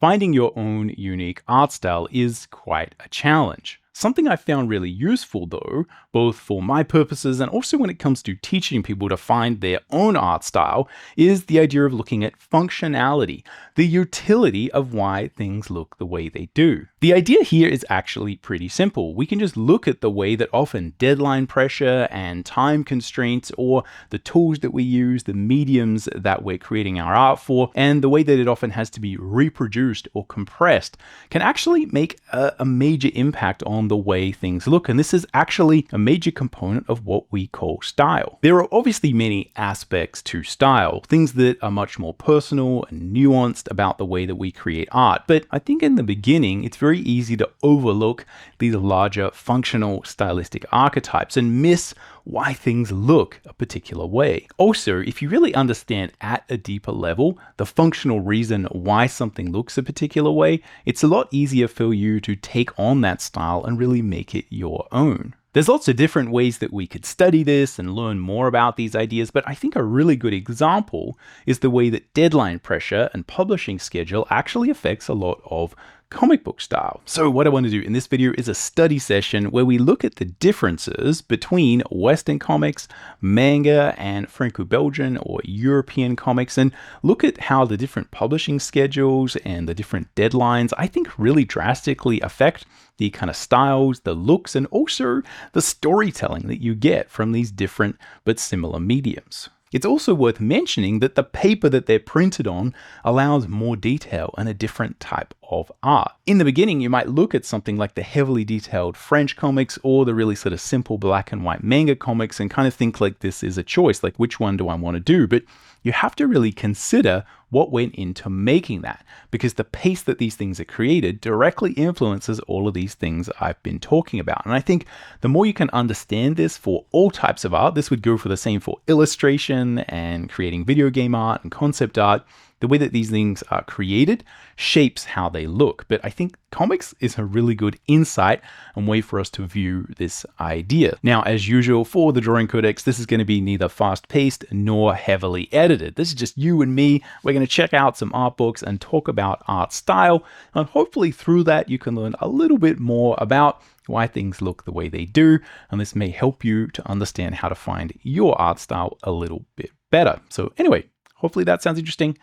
Finding your own unique art style is quite a challenge. Something I found really useful though, both for my purposes and also when it comes to teaching people to find their own art style, is the idea of looking at functionality, the utility of why things look the way they do. The idea here is actually pretty simple. We can just look at the way that often deadline pressure and time constraints, or the tools that we use, the mediums that we're creating our art for, and the way that it often has to be reproduced or compressed can actually make a major impact on the way things look. And this is actually a major component of what we call style. There are obviously many aspects to style, things that are much more personal and nuanced about the way that we create art. But I think in the beginning, it's very easy to overlook these larger functional stylistic archetypes and miss why things look a particular way. Also, if you really understand at a deeper level the functional reason why something looks a particular way, it's a lot easier for you to take on that style and really make it your own. There's lots of different ways that we could study this and learn more about these ideas, but I think a really good example is the way that deadline pressure and publishing schedule actually affects a lot of comic book style. So what I want to do in this video is a study session where we look at the differences between Western comics, manga, and Franco-Belgian or European comics, and look at how the different publishing schedules and the different deadlines, I think, really drastically affect the kind of styles, the looks, and also the storytelling that you get from these different but similar mediums. It's also worth mentioning that the paper that they're printed on allows more detail and a different type of art. In the beginning, you might look at something like the heavily detailed French comics or the really sort of simple black and white manga comics and kind of think like this is a choice, like which one do I want to do? But you have to really consider what went into making that, because the pace that these things are created directly influences all of these things I've been talking about. And I think the more you can understand this for all types of art, this would go for the same for illustration and creating video game art and concept art, the way that these things are created shapes how they look. But I think comics is a really good insight and way for us to view this idea. Now, as usual for the Drawing Codex, this is going to be neither fast-paced nor heavily edited. This is just you and me. We're going to check out some art books and talk about art style. And hopefully through that, you can learn a little bit more about why things look the way they do. And this may help you to understand how to find your art style a little bit better. So anyway, hopefully that sounds interesting.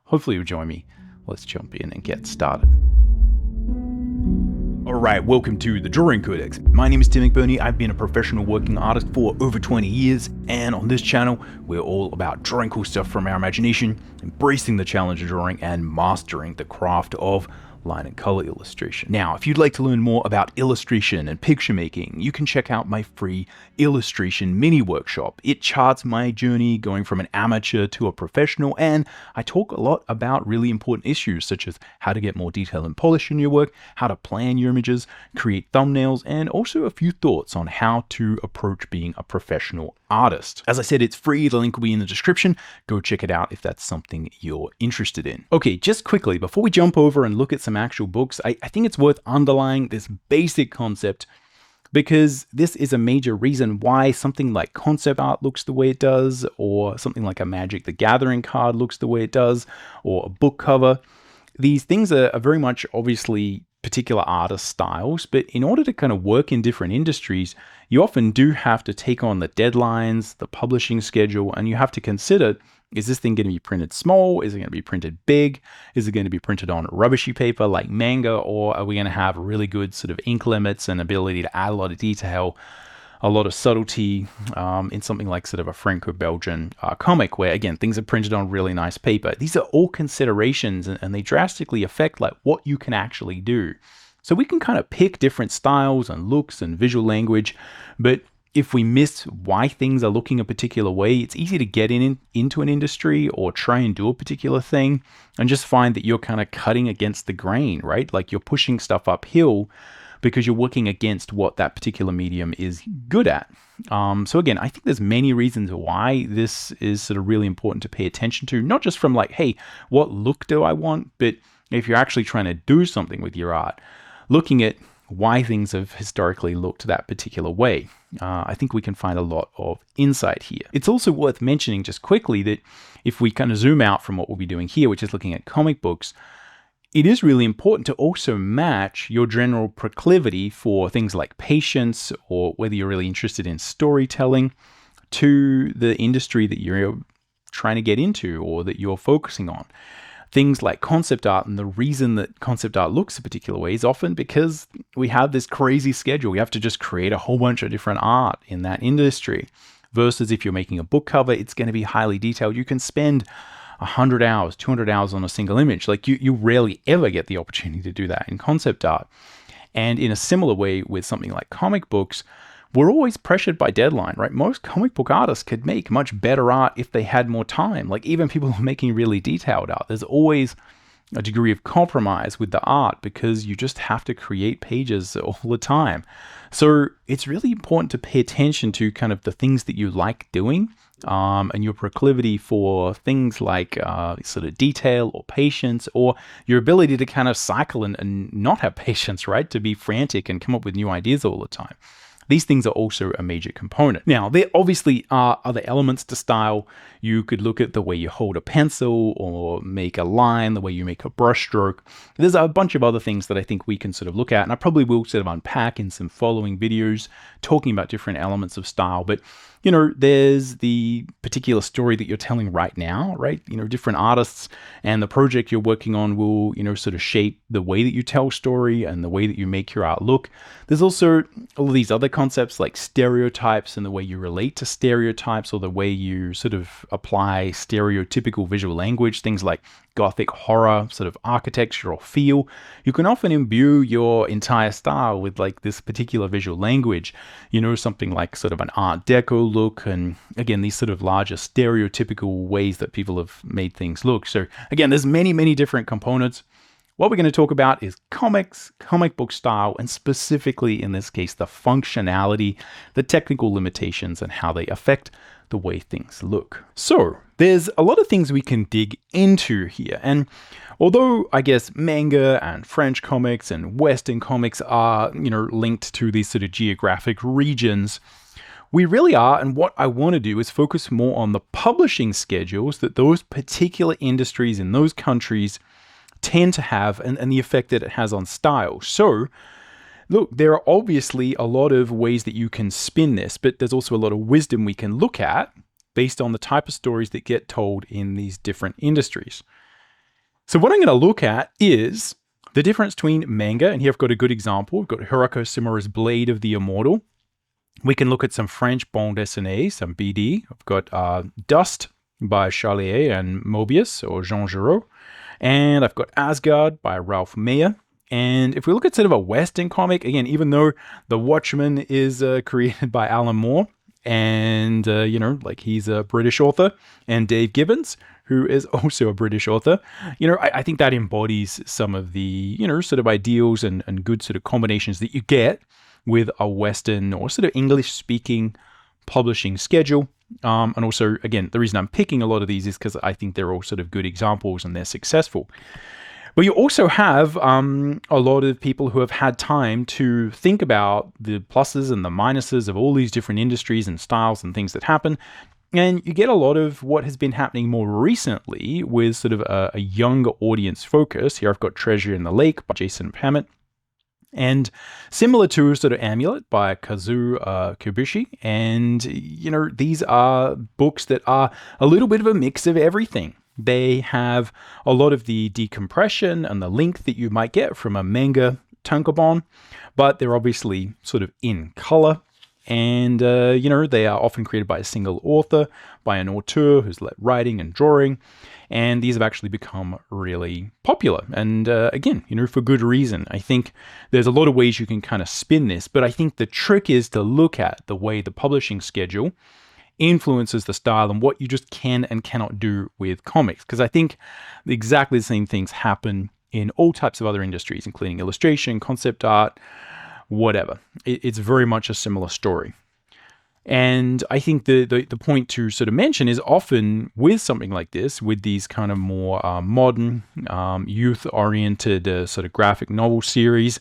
Hopefully you'll join me. Let's jump in and get started. Alright, welcome to the Drawing Codex. My name is Tim McBurney. I've been a professional working artist for over 20 years, and on this channel, we're all about drawing cool stuff from our imagination, embracing the challenge of drawing, and mastering the craft of line and color illustration. Now, if you'd like to learn more about illustration and picture making, you can check out my free illustration mini workshop. It charts my journey going from an amateur to a professional, and I talk a lot about really important issues such as how to get more detail and polish in your work, how to plan your images, create thumbnails, and also a few thoughts on how to approach being a professional artist. As I said, it's free. The link will be in the description. Go check it out if that's something you're interested in. Okay, just quickly, before we jump over and look at some actual books, I think it's worth underlying this basic concept, because this is a major reason why something like concept art looks the way it does, or something like a Magic the Gathering card looks the way it does, or a book cover. These things are very much obviously particular artist styles, but in order to kind of work in different industries, you often do have to take on the deadlines, the publishing schedule, and you have to consider, is this thing going to be printed small? Is it going to be printed big? Is it going to be printed on rubbishy paper like manga? Or are we going to have really good sort of ink limits and ability to add a lot of detail, a lot of subtlety in something like sort of a Franco-Belgian comic where, again, things are printed on really nice paper? These are all considerations, and they drastically affect like what you can actually do. So we can kind of pick different styles and looks and visual language, but if we miss why things are looking a particular way, it's easy to get into an industry or try and do a particular thing and just find that you're kind of cutting against the grain, right? Like you're pushing stuff uphill because you're working against what that particular medium is good at. So again, I think there's many reasons why this is sort of really important to pay attention to, not just from like, hey, what look do I want? But if you're actually trying to do something with your art, looking at why things have historically looked that particular way. I think we can find a lot of insight here. It's also worth mentioning just quickly that if we kind of zoom out from what we'll be doing here, which is looking at comic books, it is really important to also match your general proclivity for things like patience, or whether you're really interested in storytelling, to the industry that you're trying to get into or that you're focusing on. Things like concept art, and the reason that concept art looks a particular way is often because we have this crazy schedule. We have to just create a whole bunch of different art in that industry. Versus if you're making a book cover, it's going to be highly detailed. You can spend 100 hours, 200 hours on a single image. Like you rarely ever get the opportunity to do that in concept art. And in a similar way with something like comic books, we're always pressured by deadline, right? Most comic book artists could make much better art if they had more time. Like even people who are making really detailed art, there's always a degree of compromise with the art because you just have to create pages all the time. So it's really important to pay attention to kind of the things that you like doing, and your proclivity for things like sort of detail or patience, or your ability to kind of cycle and not have patience, right? To be frantic and come up with new ideas all the time. These things are also a major component. Now, there obviously are other elements to style. You could look at the way you hold a pencil or make a line, the way you make a brushstroke. There's a bunch of other things that I think we can sort of look at, and I probably will sort of unpack in some following videos talking about different elements of style. But you know, there's the particular story that you're telling right now, right? You know, different artists and the project you're working on will, you know, sort of shape the way that you tell story and the way that you make your art look. There's also all of these other concepts like stereotypes and the way you relate to stereotypes, or the way you sort of apply stereotypical visual language, things like Gothic horror, sort of architecture or feel. You can often imbue your entire style with like this particular visual language, you know, something like sort of an Art Deco look, and again, these sort of larger stereotypical ways that people have made things look. So again, there's many different components. What we're going to talk about is comics, comic book style, and specifically in this case, the functionality, the technical limitations, and how they affect the way things look. So there's a lot of things we can dig into here. And although I guess manga and French comics and Western comics are, you know, linked to these sort of geographic regions, we really are. And what I want to do is focus more on the publishing schedules that those particular industries in those countries tend to have, and the effect that it has on style. So look, there are obviously a lot of ways that you can spin this, but there's also a lot of wisdom we can look at based on the type of stories that get told in these different industries. So what I'm going to look at is the difference between manga, and here I've got a good example. We've got Hiroaki Samura's Blade of the Immortal. We can look at some French bande dessinée, some BD. I've got Dust by Charlier and Moebius, or Jean Giraud. And I've got Asgard by Ralph Meyer. And if we look at sort of a Western comic, again, even though the Watchmen is created by Alan Moore, and, you know, like he's a British author, and Dave Gibbons, who is also a British author, you know, I think that embodies some of the, you know, sort of ideals and good sort of combinations that you get with a Western or sort of English-speaking publishing schedule. And also, again, the reason I'm picking a lot of these is because I think they're all sort of good examples and they're successful. But you also have a lot of people who have had time to think about the pluses and the minuses of all these different industries and styles and things that happen. And you get a lot of what has been happening more recently with sort of a younger audience focus. Here I've got Treasure in the Lake by Jason Hammett. And similar to sort of Amulet by Kazuo Kibushi. And, you know, these are books that are a little bit of a mix of everything. They have a lot of the decompression and the length that you might get from a manga tankobon, but they're obviously sort of in color. And, you know, they are often created by a single author, by an auteur who's writing and drawing. And these have actually become really popular. And again, you know, for good reason. I think there's a lot of ways you can kind of spin this, but I think the trick is to look at the way the publishing schedule influences the style and what you just can and cannot do with comics. Because I think exactly the same things happen in all types of other industries, including illustration, concept art, whatever. It's very much a similar story. And I think the point to sort of mention is often with something like this, with these kind of more modern, youth-oriented sort of graphic novel series,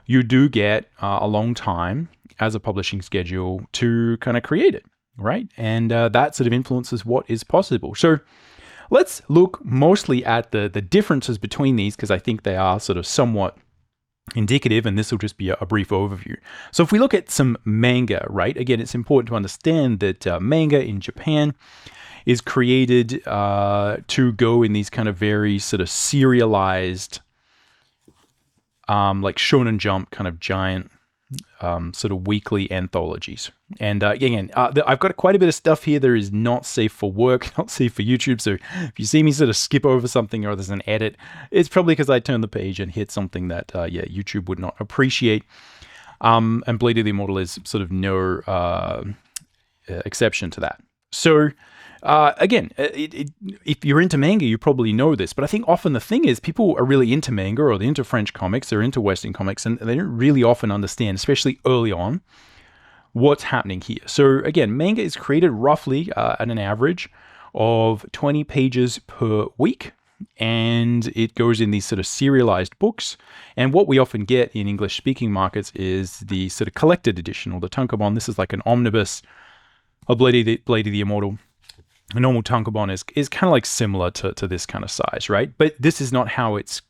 you do get a long time as a publishing schedule to kind of create it, right? And that sort of influences what is possible. So let's look mostly at the differences between these, because I think they are sort of somewhat indicative, and this will just be a brief overview. So if we look at some manga, right, again, it's important to understand that manga in Japan is created to go in these kind of very sort of serialized, like Shonen Jump kind of giant sort of weekly anthologies. And again, I've got quite a bit of stuff here that is not safe for work, not safe for YouTube. So if you see me sort of skip over something or there's an edit, it's probably because I turned the page and hit something that, YouTube would not appreciate. And Blade of the Immortal is sort of no exception to that. So again, if you're into manga, you probably know this, but I think often the thing is people are really into manga, or they're into French comics, they're into Western comics, and they don't really often understand, especially early on, what's happening here. So again, manga is created roughly at an average of 20 pages per week, and it goes in these sort of serialized books. And what we often get in English-speaking markets is the sort of collected edition, or the tankobon. This is like an omnibus of Blade of the Immortal. A normal tankobon is kind of like similar to this kind of size, right? But this is not how it's,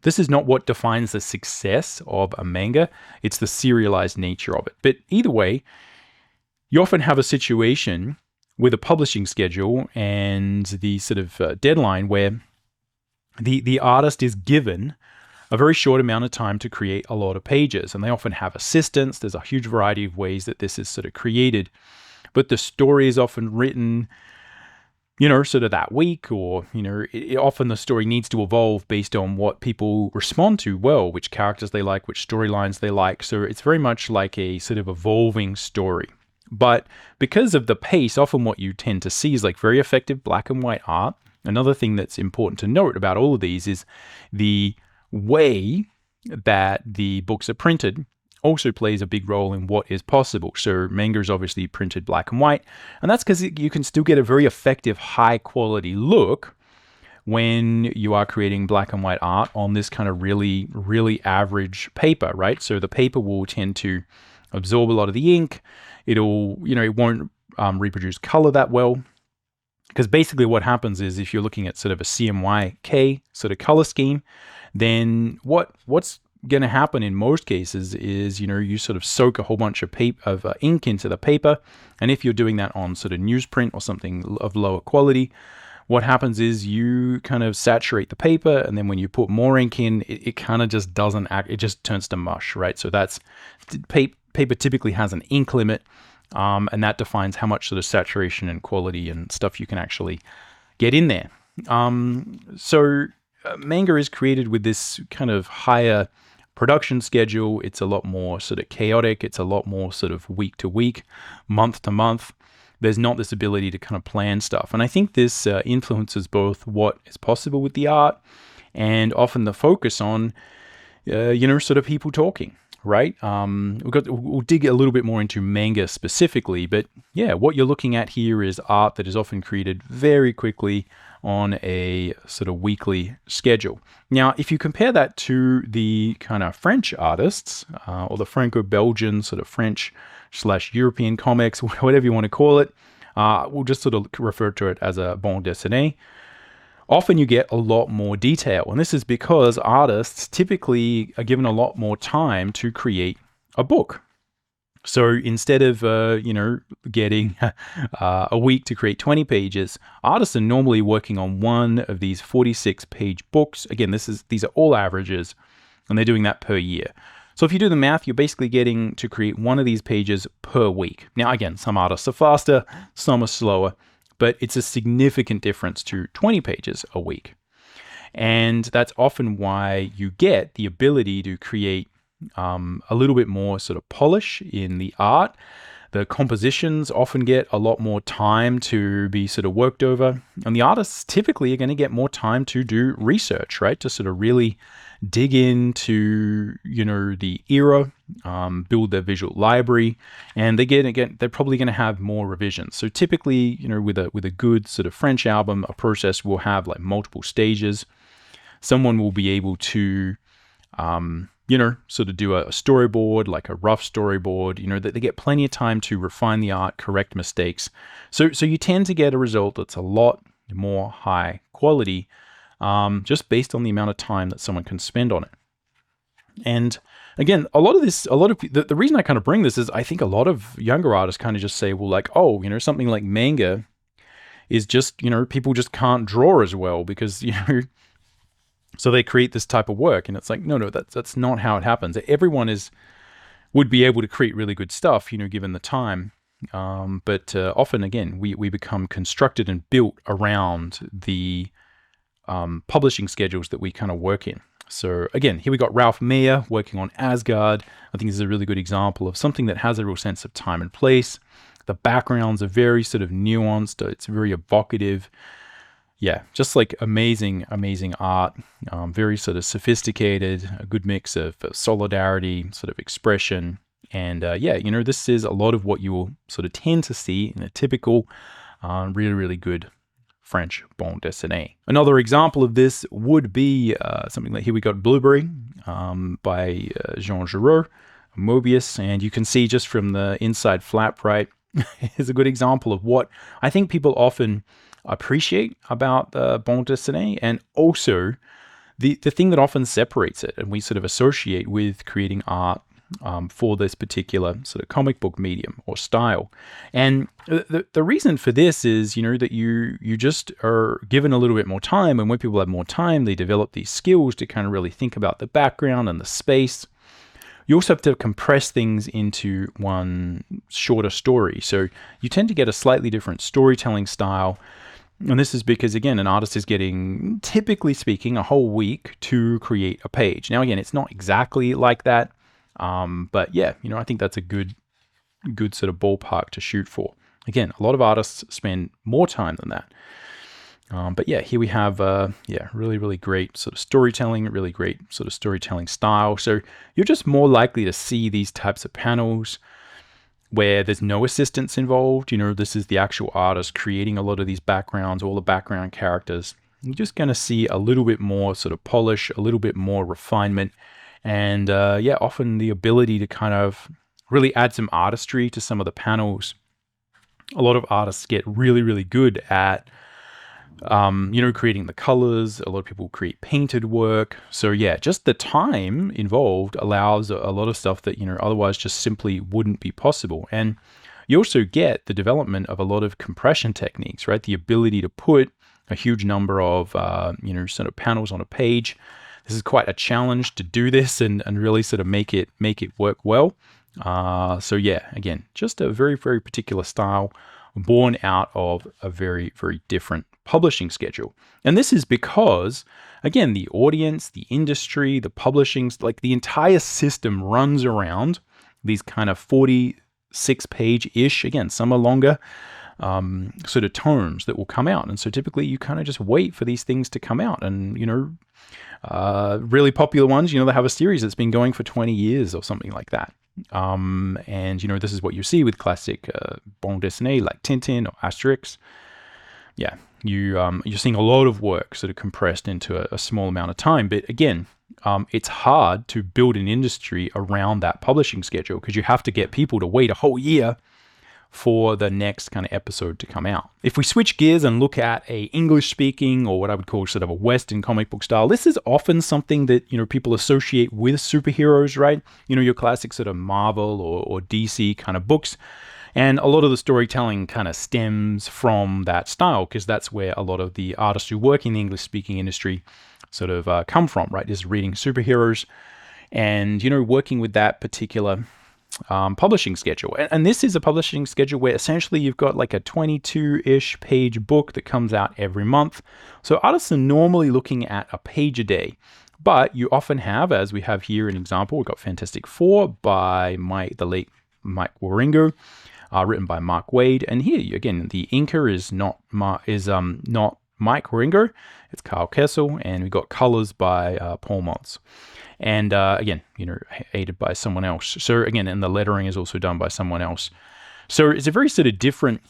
this is not what defines the success of a manga. It's the serialized nature of it. But either way, you often have a situation with a publishing schedule and the sort of deadline where the artist is given a very short amount of time to create a lot of pages. And they often have assistants. There's a huge variety of ways that this is sort of created. But the story is often written, sort of that week, or, often the story needs to evolve based on what people respond to well, which characters they like, which storylines they like. So it's very much like a sort of evolving story. But because of the pace, often what you tend to see is like very effective black and white art. Another thing that's important to note about all of these is the way that the books are printed also plays a big role in what is possible. So manga is obviously printed black and white, and that's because you can still get a very effective, high quality look when you are creating black and white art on this kind of really, really average paper, right? So the paper will tend to absorb a lot of the ink. It'll, it won't reproduce color that well. Because basically what happens is if you're looking at sort of a CMYK sort of color scheme, then what's going to happen in most cases is, you sort of soak a whole bunch of ink into the paper. And if you're doing that on sort of newsprint or something of lower quality, what happens is you kind of saturate the paper, and then when you put more ink in, it kind of just doesn't act, it just turns to mush, right? So that's, paper typically has an ink limit, and that defines how much sort of saturation and quality and stuff you can actually get in there. So manga is created with this kind of higher production schedule. It's a lot more sort of chaotic. It's a lot more sort of week to week, month to month. There's not this ability to kind of plan stuff. And I think this influences both what is possible with the art and often the focus on, sort of people talking, right? We'll dig a little bit more into manga specifically, but yeah, what you're looking at here is art that is often created very quickly on a sort of weekly schedule. Now, if you compare that to the kind of French artists, or the Franco-Belgian sort of French/European comics, whatever you want to call it, we'll just sort of refer to it as a bande dessinée. Often you get a lot more detail, and this is because artists typically are given a lot more time to create a book. So instead of, getting a week to create 20 pages, artists are normally working on one of these 46-page books. Again, these are all averages, and they're doing that per year. So if you do the math, you're basically getting to create one of these pages per week. Now, again, some artists are faster, some are slower, but it's a significant difference to 20 pages a week. And that's often why you get the ability to create a little bit more sort of polish in the art. The compositions often get a lot more time to be sort of worked over. And the artists typically are going to get more time to do research, right? To sort of really dig into, the era, build their visual library, and they're probably going to have more revisions. So typically, with a good sort of French album, a process will have like multiple stages. Someone will be able to, sort of do a storyboard, like a rough storyboard, that they get plenty of time to refine the art, correct mistakes. So you tend to get a result that's a lot more high quality, just based on the amount of time that someone can spend on it. And again, the reason I kind of bring this is I think a lot of younger artists kind of just say, well, like, oh, something like manga is just, people just can't draw as well because, so they create this type of work. And it's like, no, that's not how it happens. Everyone would be able to create really good stuff, given the time. But often, again, we become constructed and built around the publishing schedules that we kind of work in. So again, here we got Ralph Meyer working on Asgard. I think this is a really good example of something that has a real sense of time and place. The backgrounds are very sort of nuanced. It's very evocative. Yeah, just like amazing art. Very sort of sophisticated, a good mix of solidarity, sort of expression. And this is a lot of what you will sort of tend to see in a typical, really, really good French bande dessinée. Another example of this would be something like here we got Blueberry by Giraud, Moebius. And you can see just from the inside flap, right, is a good example of what I think people often appreciate about the bande dessinée, and also the thing that often separates it and we sort of associate with creating art for this particular sort of comic book medium or style. And the reason for this is, that you just are given a little bit more time, and when people have more time, they develop these skills to kind of really think about the background and the space. You also have to compress things into one shorter story. So you tend to get a slightly different storytelling style. And this is because, again, an artist is getting, typically speaking, a whole week to create a page. Now, again, it's not exactly like that. But yeah, I think that's a good sort of ballpark to shoot for. Again, a lot of artists spend more time than that. But yeah, here we have, really, really great sort of storytelling, really great sort of storytelling style. So you're just more likely to see these types of panels where there's no assistance involved. This is the actual artist creating a lot of these backgrounds, all the background characters. You're just going to see a little bit more sort of polish, a little bit more refinement. And often the ability to kind of really add some artistry to some of the panels. A lot of artists get really, really good at, creating the colors. A lot of people create painted work. So yeah, just the time involved allows a lot of stuff that, otherwise just simply wouldn't be possible. And you also get the development of a lot of compression techniques, right? The ability to put a huge number of, sort of panels on a page. This is quite a challenge to do this and really sort of make it work well. So yeah, again, just a very, very particular style born out of a very, very different publishing schedule. And this is because, again, the audience, the industry, the publishing, like the entire system runs around these kind of 46-page-ish, again, some are longer, sort of tomes that will come out. And so typically you kind of just wait for these things to come out. And, really popular ones, they have a series that's been going for 20 years or something like that. And, this is what you see with classic bande dessinée like Tintin or Asterix. Yeah, you're seeing a lot of work sort of compressed into a small amount of time. But again, it's hard to build an industry around that publishing schedule because you have to get people to wait a whole year for the next kind of episode to come out. If we switch gears and look at a English-speaking or what I would call sort of a Western comic book style, this is often something that, people associate with superheroes, right? Your classic sort of Marvel or DC kind of books. And a lot of the storytelling kind of stems from that style because that's where a lot of the artists who work in the English-speaking industry sort of come from, right? Is reading superheroes and, working with that particular publishing schedule. And this is a publishing schedule where essentially you've got like a 22-ish page book that comes out every month. So artists are normally looking at a page a day. But you often have, as we have here an example, we've got Fantastic Four by the late Mike Wieringo, written by Mark Waid. And here, again, the inker is not Mike Wieringo, it's Carl Kessel, and we've got colors by Paul Montz. And again, aided by someone else. So again, and the lettering is also done by someone else. So it's a very sort of different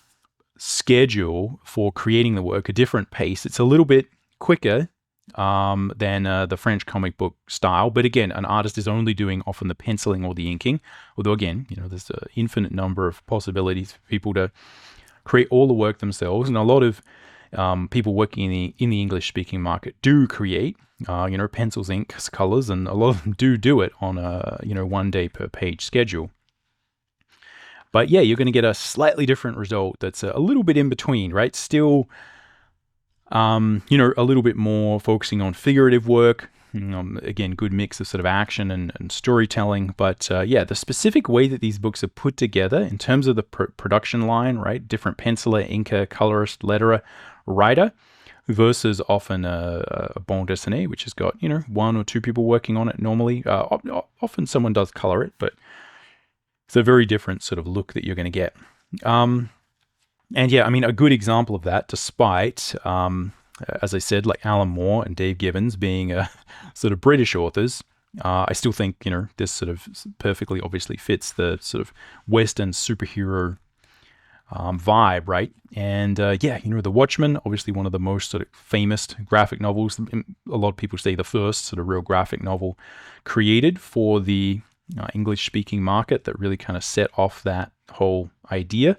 schedule for creating the work, a different pace. It's a little bit quicker than the French comic book style. But again, an artist is only doing often the penciling or the inking. Although again, there's an infinite number of possibilities for people to create all the work themselves. And a lot of people working in the English speaking market do create, pencils, inks, colors, and a lot of them do it on a 1 day per page schedule. But yeah, you're going to get a slightly different result that's a little bit in between, right? Still, a little bit more focusing on figurative work. Again, good mix of sort of action and storytelling. But yeah, the specific way that these books are put together in terms of the production line, right? Different penciler, inker, colorist, letterer, writer, versus often a bande dessinée, which has got, 1 or 2 people working on it normally. Often someone does color it, but it's a very different sort of look that you're going to get. And yeah, I mean, a good example of that, despite, as I said, like Alan Moore and Dave Gibbons being sort of British authors, I still think, this sort of perfectly obviously fits the sort of Western superhero vibe, right? And yeah, the Watchmen, obviously one of the most sort of famous graphic novels. A lot of people say the first sort of real graphic novel created for the English-speaking market that really kind of set off that whole idea.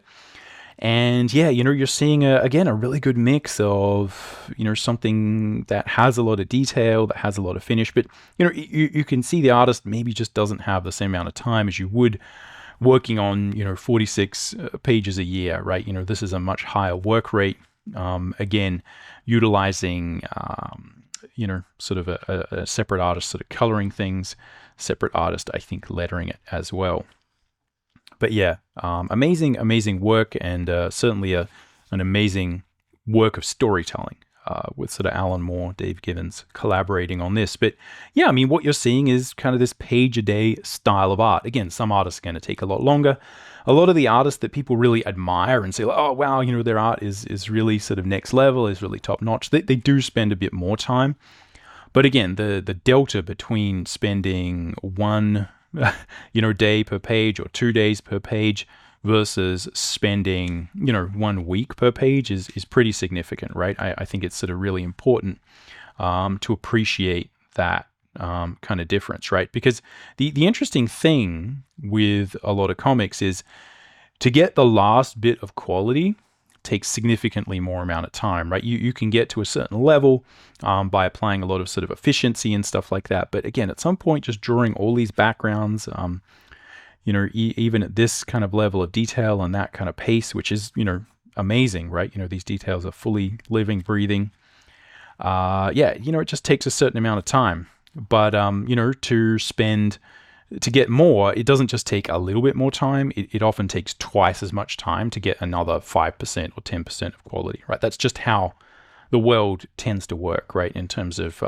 And yeah, you're seeing again a really good mix of something that has a lot of detail, that has a lot of finish, but you can see the artist maybe just doesn't have the same amount of time as you would working on 46 pages a year, right? This is a much higher work rate. Again, utilizing sort of a separate artist sort of coloring things, separate artist I think lettering it as well. But yeah, amazing work, and certainly an amazing work of storytelling with sort of Alan Moore, Dave Gibbons collaborating on this. But yeah, I mean, what you're seeing is kind of this page-a-day style of art. Again, some artists are going to take a lot longer. A lot of the artists that people really admire and say, oh, wow, their art is really sort of next level, is really top-notch, they do spend a bit more time. But again, the delta between spending 1 day per page or 2 days per page versus spending 1 week per page is pretty significant, right? I think it's sort of really important to appreciate that kind of difference, right? Because the interesting thing with a lot of comics is to get the last bit of quality takes significantly more amount of time, right? You can get to a certain level by applying a lot of sort of efficiency and stuff like that. But again, at some point, just drawing all these backgrounds, even at this kind of level of detail and that kind of pace, which is, amazing, right? These details are fully living, breathing. It just takes a certain amount of time. But, to get more, it doesn't just take a little bit more time. It often takes twice as much time to get another 5% or 10% of quality, right? That's just how the world tends to work, right? In terms of,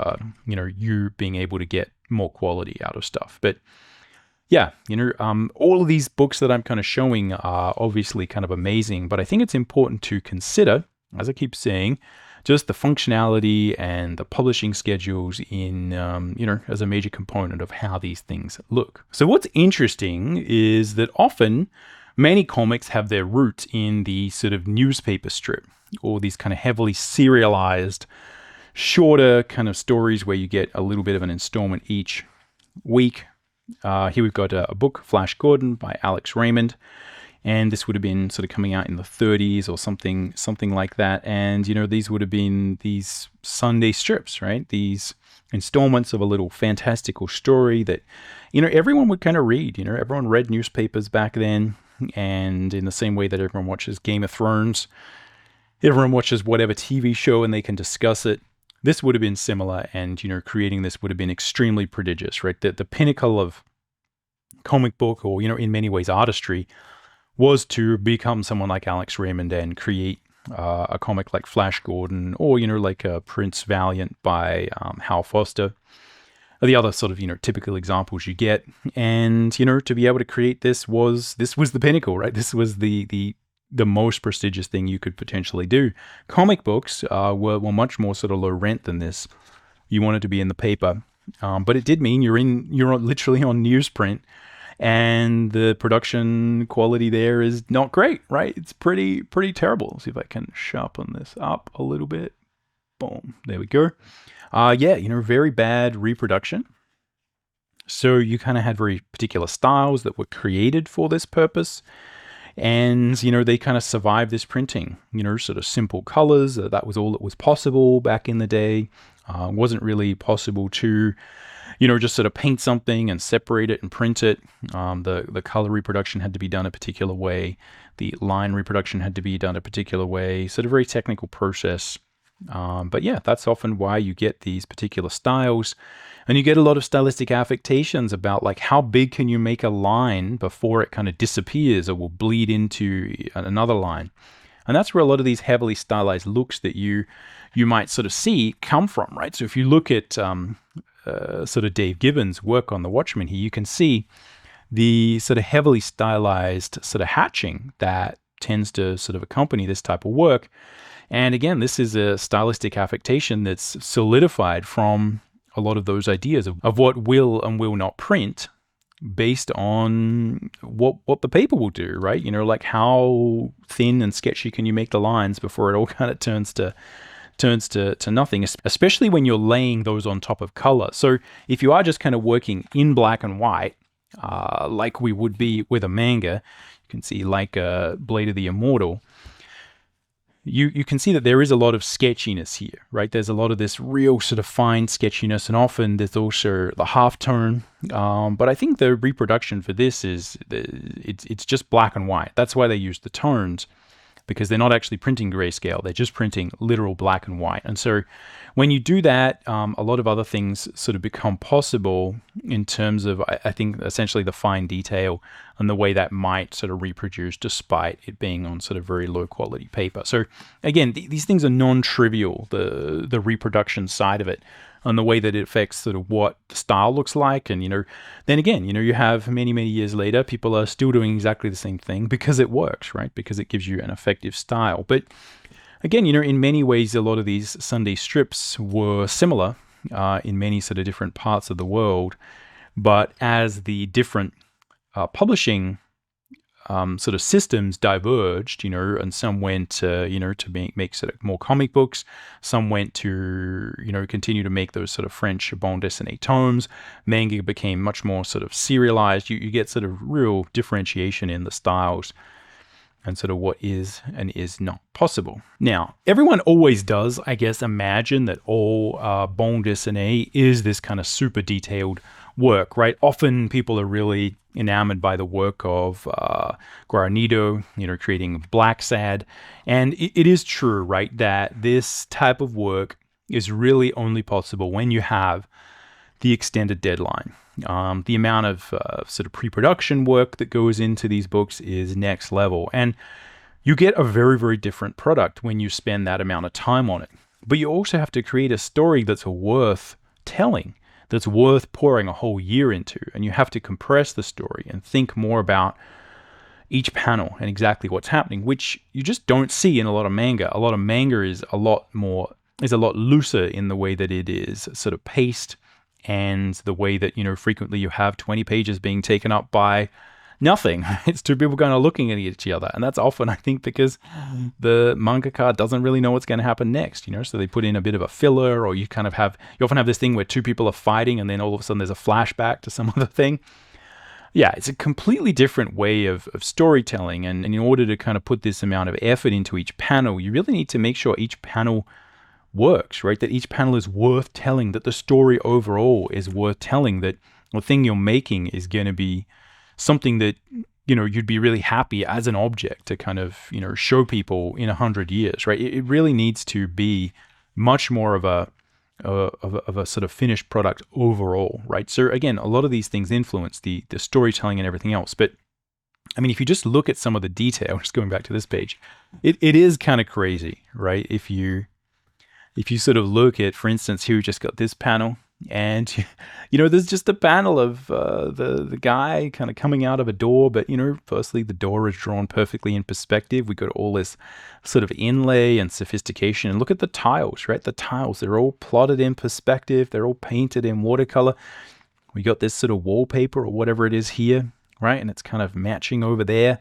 you being able to get more quality out of stuff. But yeah, all of these books that I'm kind of showing are obviously kind of amazing, but I think it's important to consider, as I keep saying, just the functionality and the publishing schedules in, as a major component of how these things look. So what's interesting is that often many comics have their roots in the sort of newspaper strip, or these kind of heavily serialized, shorter kind of stories where you get a little bit of an installment each week. Here we've got a book, Flash Gordon by Alex Raymond. And this would have been sort of coming out in the 30s or something like that. And, these would have been these Sunday strips, right? These installments of a little fantastical story that, everyone would kind of read. Everyone read newspapers back then. And in the same way that everyone watches Game of Thrones, everyone watches whatever TV show and they can discuss it. This would have been similar. And, creating this would have been extremely prodigious, right? The pinnacle of comic book, or, in many ways artistry, was to become someone like Alex Raymond and create a comic like Flash Gordon, or, like Prince Valiant by Hal Foster, or the other sort of, typical examples you get. And, to be able to create this was the pinnacle, right? This was the most prestigious thing you could potentially do. Comic books were much more sort of low rent than this. You wanted to be in the paper, but it did mean you're literally on newsprint. And the production quality there is not great, right? It's pretty terrible. Let's see if I can sharpen this up a little bit. Boom. There we go. Very bad reproduction. So you kind of had very particular styles that were created for this purpose. And, they kind of survived this printing, sort of simple colors. That was all that was possible back in the day. Wasn't really possible to, just sort of paint something and separate it and print it. The color reproduction had to be done a particular way. The line reproduction had to be done a particular way. Sort of very technical process. But yeah, that's often why you get these particular styles. And you get a lot of stylistic affectations about like how big can you make a line before it kind of disappears or will bleed into another line. And that's where a lot of these heavily stylized looks that you might sort of see come from, right? So if you look at sort of Dave Gibbons' work on the Watchmen here, you can see the sort of heavily stylized sort of hatching that tends to sort of accompany this type of work. And again, this is a stylistic affectation that's solidified from a lot of those ideas of what will and will not print based on what the paper will do, right? Like how thin and sketchy can you make the lines before it all kind of turns to nothing, especially when you're laying those on top of color. So if you are just kind of working in black and white, like we would be with a manga, you can see like Blade of the Immortal, you can see that there is a lot of sketchiness here, right? There's a lot of this real sort of fine sketchiness, and often there's also the halftone. But I think the reproduction for this it's just black and white. That's why they use the tones, because they're not actually printing grayscale. They're just printing literal black and white. And so when you do that, a lot of other things sort of become possible in terms of, I think, essentially the fine detail and the way that might sort of reproduce despite it being on sort of very low quality paper. So again, these things are non-trivial, the reproduction side of it, and the way that it affects sort of what the style looks like. And, then again, you have many, many years later, people are still doing exactly the same thing because it works, right? Because it gives you an effective style. But again, in many ways, a lot of these Sunday strips were similar in many sort of different parts of the world. But as the different publishing sort of systems diverged, and some went to make sort of more comic books. Some went to, continue to make those sort of French bande dessinée tomes. Manga became much more sort of serialized. You get sort of real differentiation in the styles and sort of what is and is not possible. Now, everyone always does, I guess, imagine that all bande dessinée is this kind of super detailed work, right? Often people are really enamored by the work of Giraud, creating Black Sad. And it is true, right, that this type of work is really only possible when you have the extended deadline. The amount of sort of pre-production work that goes into these books is next level. And you get a very, very different product when you spend that amount of time on it. But you also have to create a story that's worth telling, that's worth pouring a whole year into. And you have to compress the story and think more about each panel and exactly what's happening, which you just don't see in a lot of manga. A lot of manga is a lot looser in the way that it is sort of paced, and the way that, frequently you have 20 pages being taken up by nothing. It's two people kind of looking at each other. And that's often, I think, because the mangaka doesn't really know what's going to happen next, so they put in a bit of a filler, or you often have this thing where two people are fighting and then all of a sudden there's a flashback to some other thing. Yeah, it's a completely different way of storytelling. And in order to kind of put this amount of effort into each panel, you really need to make sure each panel works, right? That each panel is worth telling, that the story overall is worth telling, that the thing you're making is going to be something that, you'd be really happy as an object to kind of, show people in 100 years, right? It really needs to be much more of a sort of finished product overall, right? So again, a lot of these things influence the storytelling and everything else. But I mean, if you just look at some of the detail, just going back to this page, it is kind of crazy, right? If you sort of look at, for instance, here we just got this panel, and there's just a panel of the guy kind of coming out of a door, but firstly the door is drawn perfectly in perspective. We got all this sort of inlay and sophistication, and look at the tiles, right? The tiles, they're all plotted in perspective, they're all painted in watercolor. We got this sort of wallpaper or whatever it is here, right? And it's kind of matching over there.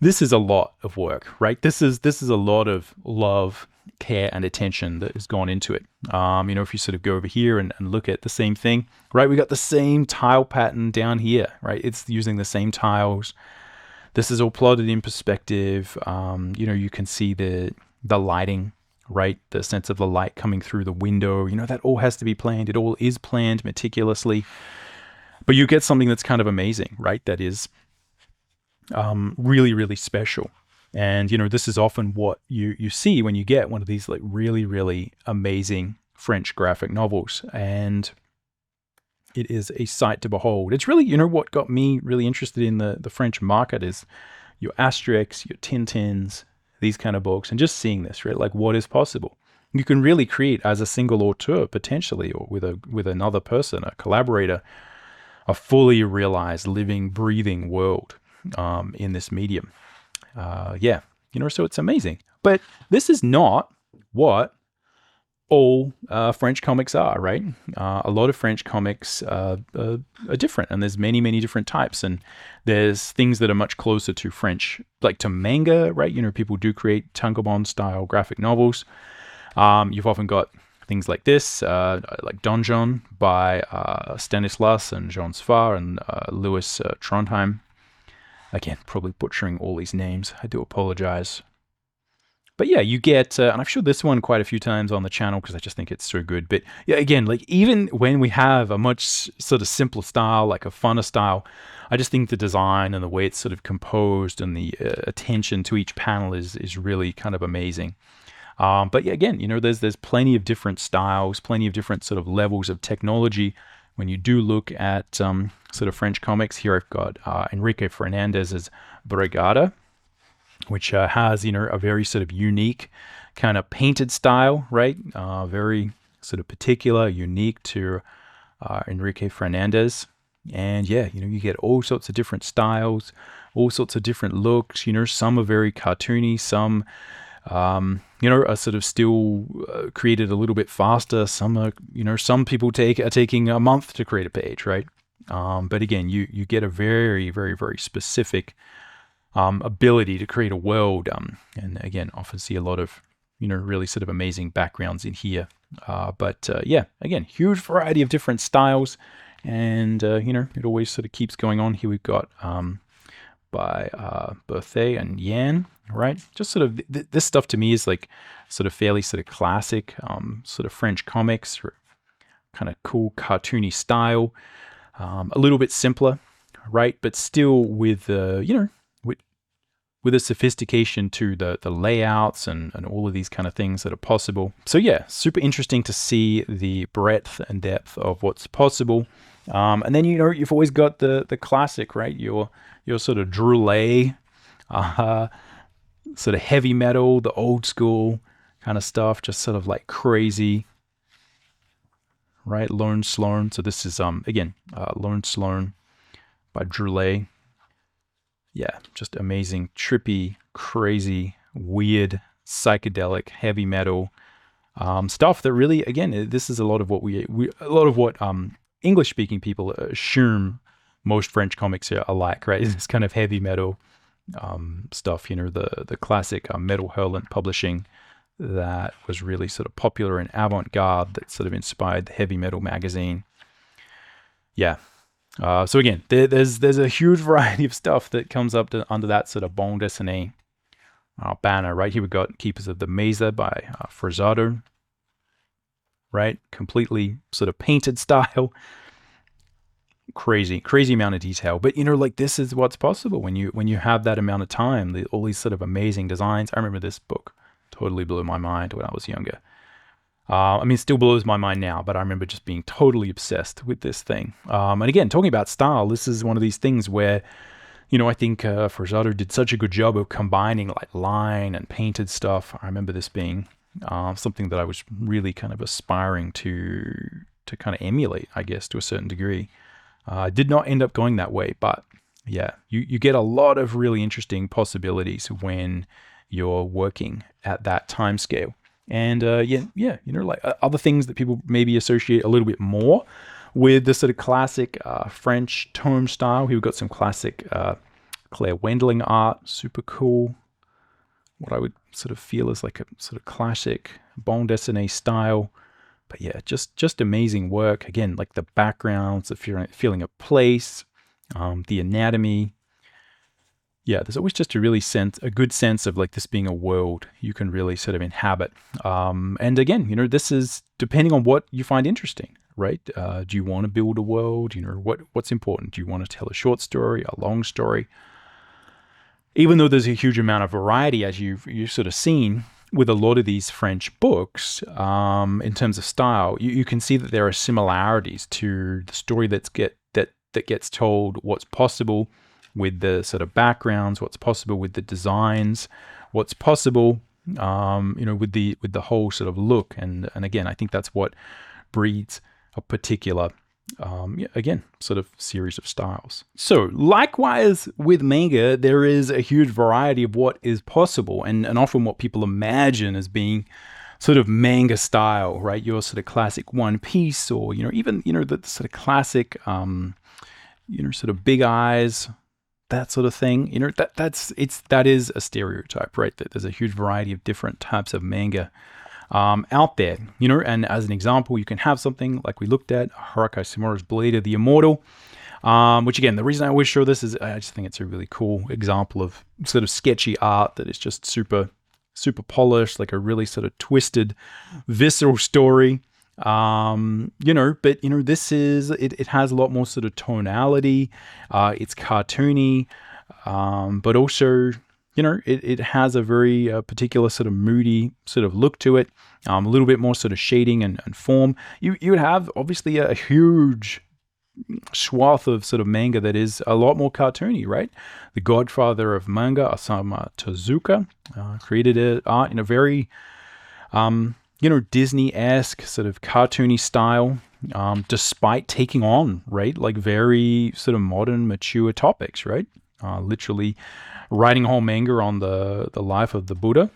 This is a lot of work, right? This is a lot of love, care, and attention that has gone into it. If you sort of go over here and look at the same thing, right? We got the same tile pattern down here, right? It's using the same tiles, This is all plotted in perspective. You can see the lighting, right? The sense of the light coming through the window. That all has to be planned. It all is planned meticulously. But you get something that's kind of amazing, right? That is really, really special. And, this is often what you see when you get one of these like really, really amazing French graphic novels. And it is a sight to behold. It's really, what got me really interested in the French market is your Asterix, your Tintins, these kind of books, and just seeing this, right? Like what is possible. You can really create as a single auteur potentially, or with another person, a collaborator, a fully realized, living, breathing world in this medium. So it's amazing. But this is not what all French comics are, right? A lot of French comics are different, and there's many, many different types. And there's things that are much closer to French, like to manga, right? People do create tankobon style graphic novels. You've often got things like this, like Donjon by Stanislas and Jean Sfar and Louis Trondheim. Again, probably butchering all these names. I do apologize. But yeah, you get, and I've showed this one quite a few times on the channel because I just think it's so good. But yeah, again, like even when we have a much sort of simpler style, like a funner style, I just think the design and the way it's sort of composed and the attention to each panel is really kind of amazing. But yeah, again, there's plenty of different styles, plenty of different sort of levels of technology. When you do look at sort of French comics, here I've got Enrique Fernandez's Brigada, which has, a very sort of unique kind of painted style, right? Very sort of particular, unique to Enrique Fernandez. And yeah, you get all sorts of different styles, all sorts of different looks. Some are very cartoony, some are sort of still created a little bit faster. Some are, some people are taking a month to create a page, right? But again, you get a very, very, very specific ability to create a world. And again, often see a lot of, really sort of amazing backgrounds in here. But again, huge variety of different styles. And, it always sort of keeps going on. Here we've got by Berthet and Yan, right? Just sort of, this stuff to me is like sort of fairly sort of classic, sort of French comics, kind of cool cartoony style, a little bit simpler, right? But still with, with a sophistication to the layouts and all of these kind of things that are possible. So yeah, super interesting to see the breadth and depth of what's possible. And then, you've always got the classic, right? Your sort of Droulet, sort of heavy metal, the old school kind of stuff, just sort of like crazy, right? Lorne Sloan. So this is, again, Lorne Sloan by Droulet. Yeah, just amazing, trippy, crazy, weird, psychedelic, heavy metal stuff that really, again, this is a lot of what English-speaking people assume most French comics are like, right? This kind of heavy metal stuff, the classic Metal Hurlant publishing that was really sort of popular in avant-garde that sort of inspired the heavy metal magazine. Yeah. So again, there's a huge variety of stuff that comes up under that sort of bande dessinée banner. Right here we've got Keepers of the Mesa by Frazado. Right, completely sort of painted style. Crazy amount of detail. But like this is what's possible when you have that amount of time. All these sort of amazing designs. I remember this book totally blew my mind when I was younger. It still blows my mind now, but I remember just being totally obsessed with this thing. And again, talking about style, this is one of these things where, I think Frazado did such a good job of combining like line and painted stuff. I remember this being something that I was really kind of aspiring to kind of emulate, I guess, to a certain degree. Did not end up going that way, but yeah, you get a lot of really interesting possibilities when you're working at that time scale. And like other things that people maybe associate a little bit more with the sort of classic French tome style. Here we've got some classic Claire Wendling art, super cool. What I would sort of feel is like a sort of classic bande dessinée style. But yeah, just amazing work. Again, like the backgrounds, the feeling of place, the anatomy. yeah, there's always just a good sense of like this being a world you can really sort of inhabit. And again, this is depending on what you find interesting, right? Do you want to build a world? What's important? Do you want to tell a short story, a long story? Even though there's a huge amount of variety, as you've sort of seen with a lot of these French books, in terms of style, you can see that there are similarities to the story that gets told, what's possible with the sort of backgrounds, what's possible with the designs, what's possible, with the whole sort of look. And again, I think that's what breeds a particular, again, sort of series of styles. So likewise with manga, there is a huge variety of what is possible, and often what people imagine as being sort of manga style, right? Your sort of classic One Piece, or even the sort of classic, sort of big eyes, that sort of thing. That is a stereotype, right? That there's a huge variety of different types of manga out there, and as an example, you can have something like we looked at, Hiroaki Samura's Blade of the Immortal, which again, the reason I always show this is I just think it's a really cool example of sort of sketchy art that is just super polished, like a really sort of twisted, visceral story. This is, it has a lot more sort of tonality, it's cartoony, but also, it has a very particular sort of moody sort of look to it, a little bit more sort of shading and form. You would have obviously a huge swath of sort of manga that is a lot more cartoony, right? The godfather of manga, Osamu Tezuka, created art in a very, Disney-esque sort of cartoony style, despite taking on, right, like very sort of modern, mature topics, right? Literally writing a whole manga on the life of the Buddha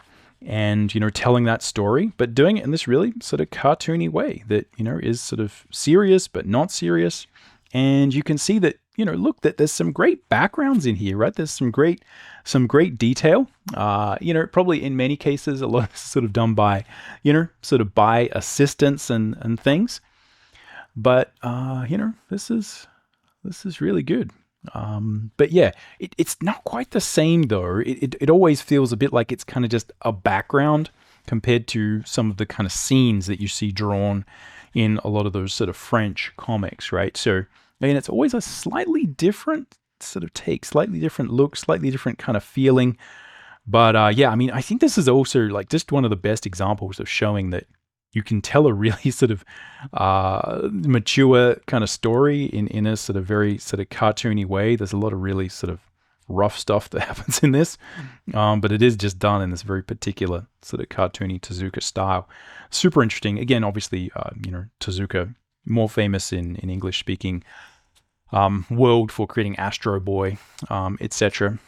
and, telling that story, but doing it in this really sort of cartoony way that, is sort of serious, but not serious. And you can see that, look, that there's some great backgrounds in here, right? There's some great detail. Probably in many cases, a lot of sort of done by, sort of by assistants and things. But, this is really good. But yeah, it's not quite the same though. It always feels a bit like it's kind of just a background compared to some of the kind of scenes that you see drawn in a lot of those sort of French comics, right? So, it's always a slightly different sort of take, slightly different look, slightly different kind of feeling. But I think this is also like just one of the best examples of showing that you can tell a really sort of mature kind of story in a sort of very sort of cartoony way. There's a lot of really sort of rough stuff that happens in this, but it is just done in this very particular sort of cartoony Tezuka style. Super interesting. Again, obviously, Tezuka, more famous in English-speaking world for creating Astro Boy, etc.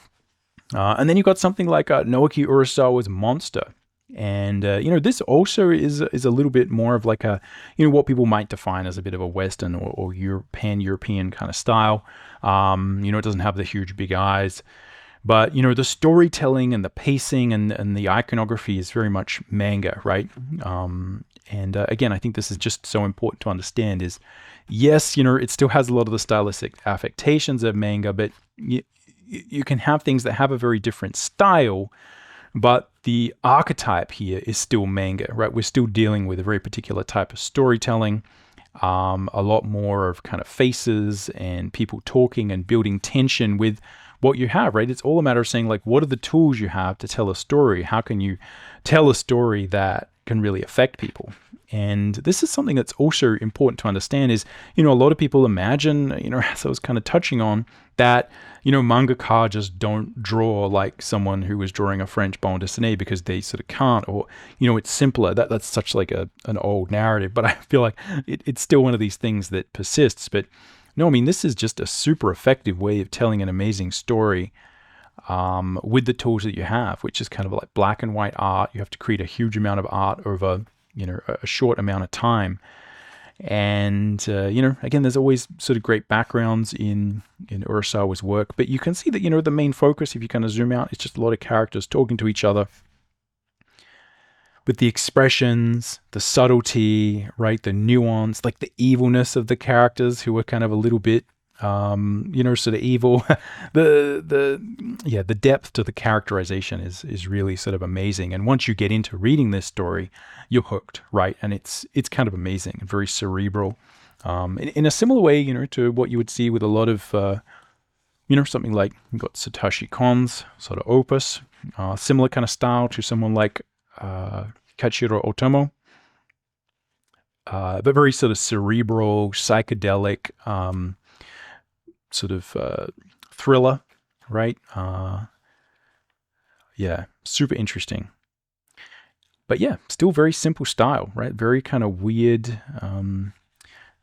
And then you've got something like Naoki Urasawa's Monster. And, this also is a little bit more of like a, what people might define as a bit of a Western or European kind of style. It doesn't have the huge big eyes, but, the storytelling and the pacing and the iconography is very much manga, right? Again, I think this is just so important to understand is, yes, it still has a lot of the stylistic affectations of manga, but you can have things that have a very different style, but the archetype here is still manga, right? We're still dealing with a very particular type of storytelling, a lot more of kind of faces and people talking and building tension with what you have, right? It's all a matter of saying, like, what are the tools you have to tell a story? How can you tell a story that can really affect people? And this is something that's also important to understand is, a lot of people imagine, as I was kind of touching on, that, mangaka just don't draw like someone who was drawing a French bande dessinée because they sort of can't, or, it's simpler. That's such like an old narrative, but I feel like it's still one of these things that persists. But no, this is just a super effective way of telling an amazing story with the tools that you have, which is kind of like black and white art. You have to create a huge amount of art over a short amount of time. And, again, there's always sort of great backgrounds in Urasawa's work, but you can see that, the main focus, if you kind of zoom out, it's just a lot of characters talking to each other. But the expressions, the subtlety, right, the nuance, like the evilness of the characters who are kind of a little bit sort of evil. the depth to the characterization is really sort of amazing. And once you get into reading this story, you're hooked, right? And it's kind of amazing and very cerebral. In a similar way, to what you would see with a lot of, something like you've got Satoshi Kon's sort of opus, similar kind of style to someone like Kachiro Otomo. But very sort of cerebral, psychedelic, sort of thriller, right? Super interesting. But yeah, still very simple style, right? Very kind of weird,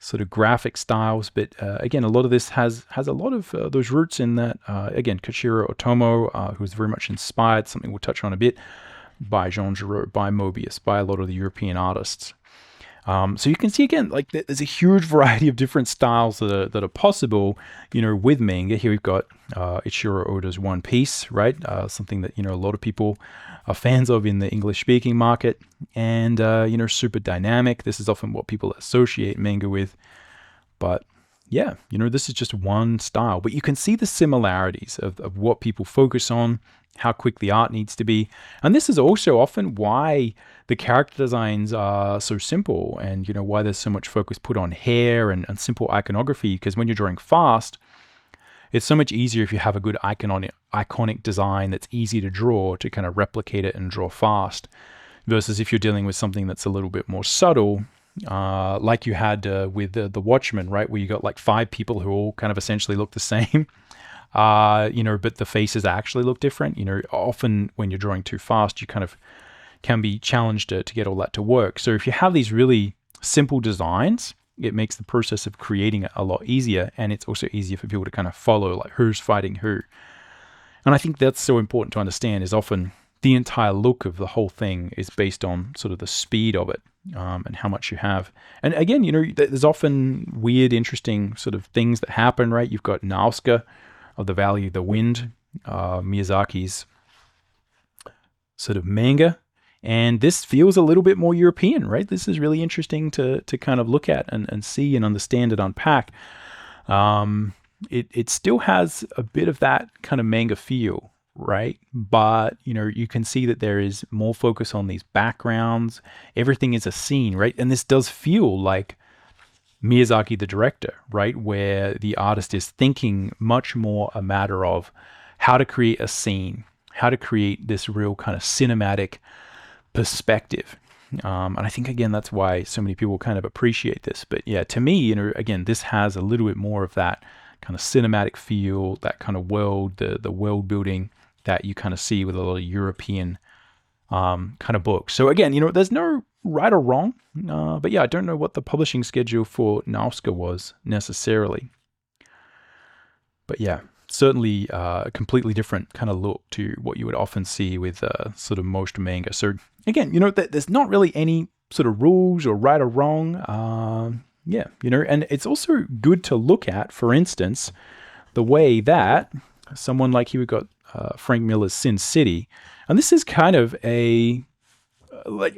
sort of graphic styles. But again, a lot of this has a lot of those roots in that, again, Kachiro Otomo, who was very much inspired, something we'll touch on a bit, by Jean Giraud, by Moebius, by a lot of the European artists. So you can see, again, like there's a huge variety of different styles that are possible, with manga. Here we've got Ichiro Oda's One Piece, right? Something that, a lot of people are fans of in the English-speaking market. And, super dynamic. This is often what people associate manga with. But yeah, this is just one style. But you can see the similarities of what people focus on, how quick the art needs to be. And this is also often why the character designs are so simple, and why there's so much focus put on hair and simple iconography, because when you're drawing fast, it's so much easier if you have a good iconic design that's easy to draw, to kind of replicate it and draw fast, versus if you're dealing with something that's a little bit more subtle, like you had with the Watchmen, right, where you got like 5 people who all kind of essentially look the same. But the faces actually look different. Often when you're drawing too fast, you kind of can be challenged to get all that to work. So if you have these really simple designs, it makes the process of creating it a lot easier, and it's also easier for people to kind of follow, like, who's fighting who. And I think that's so important to understand, is often the entire look of the whole thing is based on sort of the speed of it, and how much you have. And again, there's often weird, interesting sort of things that happen, right? You've got Nausicaa of the Valley of the Wind, Miyazaki's sort of manga. And this feels a little bit more European, right? This is really interesting to kind of look at and see and understand and unpack. It still has a bit of that kind of manga feel, right? But, you can see that there is more focus on these backgrounds. Everything is a scene, right? And this does feel like Miyazaki, the director, right? Where the artist is thinking much more a matter of how to create a scene, how to create this real kind of cinematic perspective. And I think, again, that's why so many people kind of appreciate this. But yeah, to me, again, this has a little bit more of that kind of cinematic feel, that kind of world, the world building that you kind of see with a lot of European kind of books. So again, there's no right or wrong, but yeah, I don't know what the publishing schedule for Nausicaa was necessarily. But yeah, certainly a completely different kind of look to what you would often see with sort of most manga. So again, there's not really any sort of rules or right or wrong. And it's also good to look at, for instance, the way that someone like here we've got Frank Miller's Sin City, and this is kind of a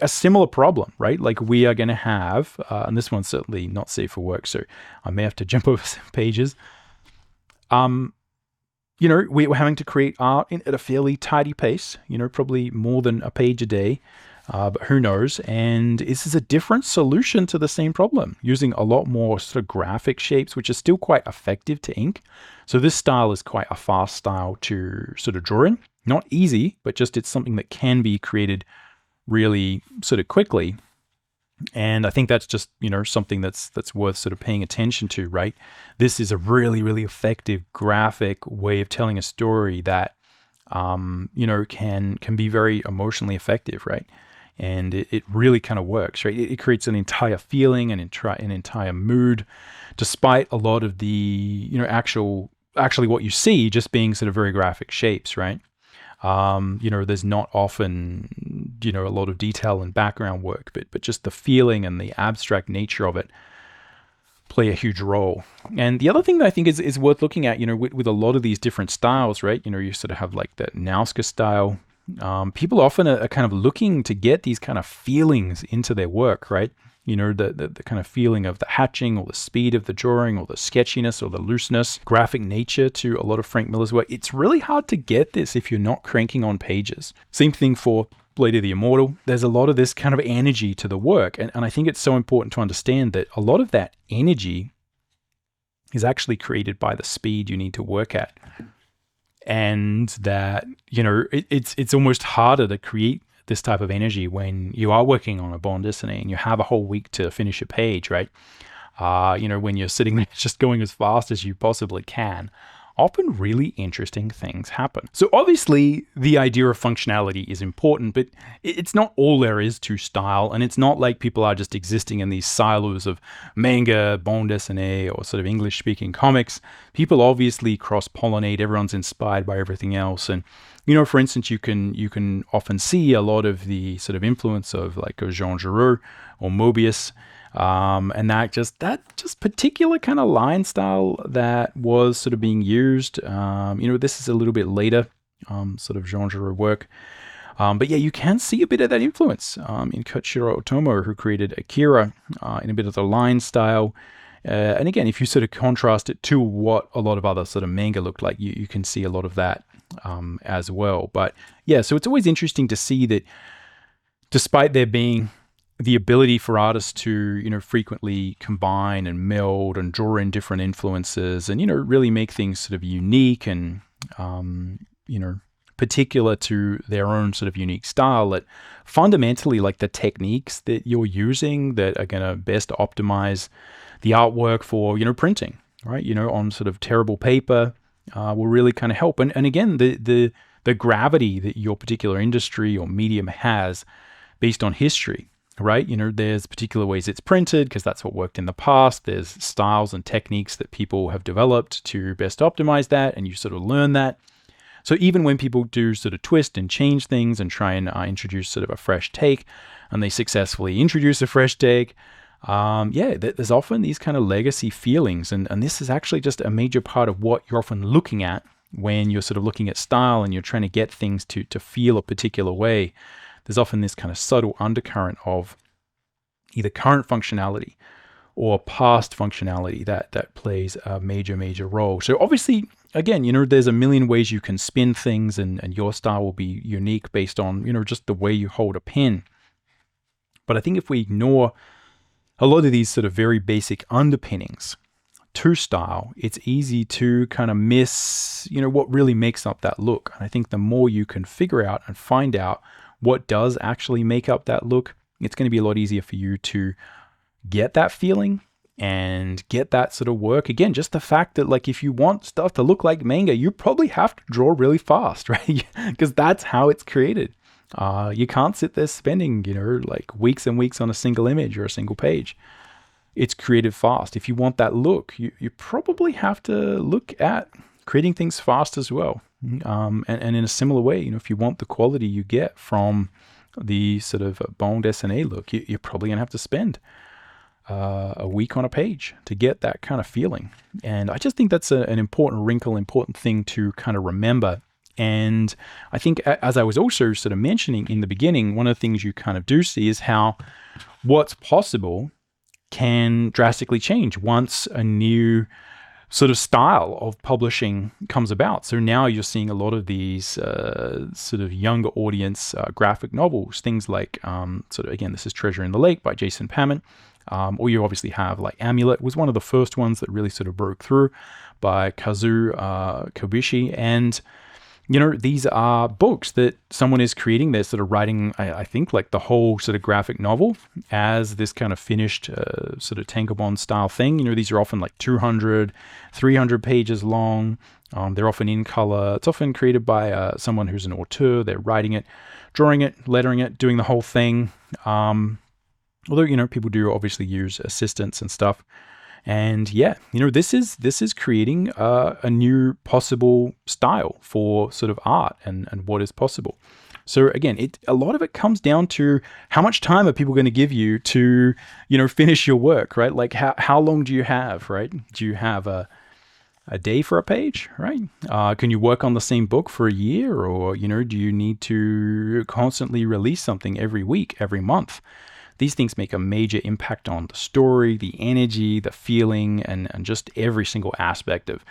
similar problem, right? Like we are going to have, and this one's certainly not safe for work, so I may have to jump over some pages. We're having to create art at a fairly tidy pace, probably more than a page a day, but who knows? And this is a different solution to the same problem, using a lot more sort of graphic shapes, which is still quite effective to ink. So this style is quite a fast style to sort of draw in. Not easy, but just it's something that can be created really sort of quickly. And I think that's just, something that's worth sort of paying attention to, right? This is a really, really effective graphic way of telling a story that, can be very emotionally effective, right? And it really kind of works, right? It creates an entire feeling, an entire mood, despite a lot of the, actually what you see just being sort of very graphic shapes, right? There's not often, a lot of detail and background work, but just the feeling and the abstract nature of it play a huge role. And the other thing that I think is worth looking at, with a lot of these different styles, right? You sort of have like that Nausicaa style. People often are kind of looking to get these kind of feelings into their work, right? the kind of feeling of the hatching or the speed of the drawing or the sketchiness or the looseness, graphic nature to a lot of Frank Miller's work. It's really hard to get this if you're not cranking on pages. Same thing for Blade of the Immortal. There's a lot of this kind of energy to the work. And I think it's so important to understand that a lot of that energy is actually created by the speed you need to work at. And that, it's almost harder to create this type of energy when you are working on a bande dessinée and you have a whole week to finish a page, right? When you're sitting there just going as fast as you possibly can, often really interesting things happen. So obviously the idea of functionality is important, but it's not all there is to style. And it's not like people are just existing in these silos of manga, bande dessinée, or sort of English speaking comics. People obviously cross-pollinate. Everyone's inspired by everything else. And, for instance, you can often see a lot of the sort of influence of like a Jean Giraud or Moebius, and that just particular kind of line style that was sort of being used. This is a little bit later, sort of Jean Giraud work. But yeah, you can see a bit of that influence in Koichiro Otomo, who created Akira, in a bit of the line style. And again, if you sort of contrast it to what a lot of other sort of manga looked like, you can see a lot of that as well. But yeah, so it's always interesting to see that despite there being the ability for artists to, frequently combine and meld and draw in different influences and, really make things sort of unique and, particular to their own sort of unique style, that fundamentally, like, the techniques that you're using that are going to best optimize the artwork for, printing, right? On sort of terrible paper will really kind of help. And again, the gravity that your particular industry or medium has based on history, right? There's particular ways it's printed because that's what worked in the past. There's styles and techniques that people have developed to best optimize that, and you sort of learn that. So even when people do sort of twist and change things and try and introduce sort of a fresh take, and they successfully introduce a fresh take, there's often these kind of legacy feelings. And this is actually just a major part of what you're often looking at when you're sort of looking at style and you're trying to get things to feel a particular way. There's often this kind of subtle undercurrent of either current functionality or past functionality that plays a major role. So obviously, again, there's a million ways you can spin things, and your style will be unique based on, just the way you hold a pen. But I think if we ignore a lot of these sort of very basic underpinnings to style, it's easy to kind of miss, what really makes up that look. And I think the more you can figure out and find out what does actually make up that look, it's going to be a lot easier for you to get that feeling and get that sort of work. Again, just the fact that, like, if you want stuff to look like manga, you probably have to draw really fast, right? Because that's how it's created. You can't sit there spending, like weeks and weeks on a single image or a single page. It's created fast. If you want that look, you probably have to look at creating things fast as well. And in a similar way, if you want the quality you get from the sort of bande dessinée look, you're probably going to have to spend a week on a page to get that kind of feeling. And I just think that's an important wrinkle, important thing to kind of remember. And I think, as I was also sort of mentioning in the beginning, one of the things you kind of do see is how what's possible can drastically change once a new sort of style of publishing comes about. So now you're seeing a lot of these sort of younger audience graphic novels, things like sort of, again, this is Treasure in the Lake by Jason Pammon. Or you obviously have like Amulet was one of the first ones that really sort of broke through, by Kazuo Kobishi. And, these are books that someone is creating. They're sort of writing, I think, like the whole sort of graphic novel as this kind of finished sort of tankobon style thing. These are often like 200, 300 pages long. They're often in color. It's often created by someone who's an auteur. They're writing it, drawing it, lettering it, doing the whole thing. Although, people do obviously use assistants and stuff. And yeah, this is creating a new possible style for sort of art and what is possible. So again, a lot of it comes down to how much time are people going to give you to, finish your work, right? Like how long do you have, right? Do you have a day for a page, right? Can you work on the same book for a year, or, do you need to constantly release something every week, every month? these things make a major impact on the story, the energy, the feeling, and just every single aspect of,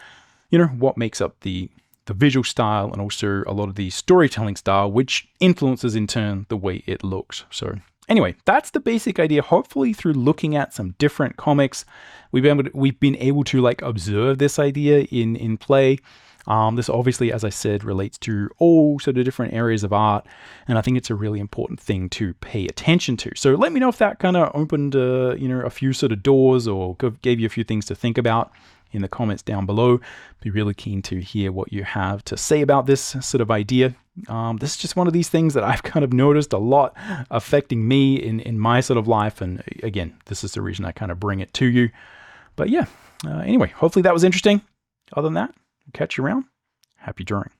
what makes up the visual style and also a lot of the storytelling style, which influences in turn the way it looks. So anyway, that's the basic idea. Hopefully through looking at some different comics, we've been able to like observe this idea in play. This obviously, as I said, relates to all sort of different areas of art, and I think it's a really important thing to pay attention to. So let me know if that kind of opened, a few sort of doors or gave you a few things to think about in the comments down below. Be really keen to hear what you have to say about this sort of idea. This is just one of these things that I've kind of noticed a lot affecting me in my sort of life, and again, this is the reason I kind of bring it to you. But yeah, anyway, hopefully that was interesting. Other than that, catch you around. Happy drawing.